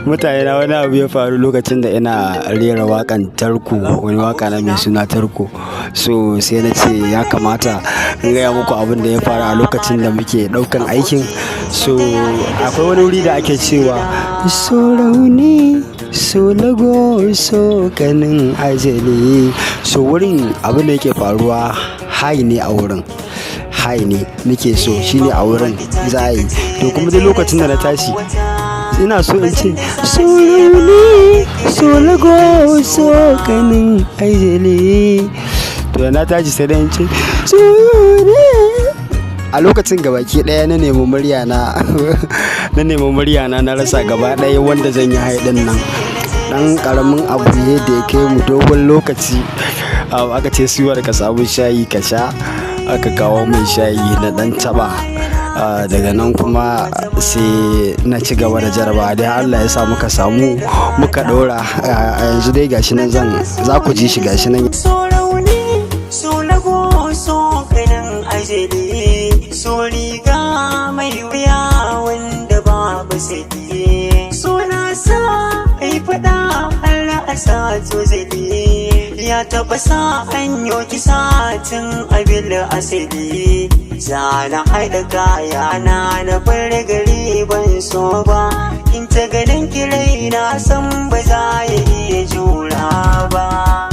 Mutane na wani abu ya faru lokacin da ina rera wakan tarko, wani waka na mai suna tarko. So sai na ce ya kamata in gaya muku abin da ya faru a lokacin da muke ɗaukan aikin. So akwai wani wuri da ake cewa so rauni so lago so kanin ajali. So wurin abin da yake faruwa hai ne a wurin, hai ne nake so shine a wurin za a yi. To kuma dai lokacin da na tashi ina so in ce so rauni so lago so kanin ajali. To da na tashi sai dai in ce so a lokacin gabaki daya na nemi murya na na rasa gaba daya wanda zan yi haidin nan. Dan karamin abu ne da ya kai mu dogon lokaci. Aka ce siwar ka samu shayi ka sha, aka kawo mai shayi na dan taba. Daga nan kuma sai na ci gaba da jaraba dai Allah ya sa muka samu muka ɗora. A yanzu dai gashi nan za ku ji shi gashi nan. So rauni so lago so kanin ajali, so riga mai wuya wanda babu saki, so na sa ai fada har a sa to zali, ya taba sa an yo kisa tun abil asali. Zana haɗa kaya na bar gari ban so ba, in ta ganin kirai na san ba za ya iya jura ba.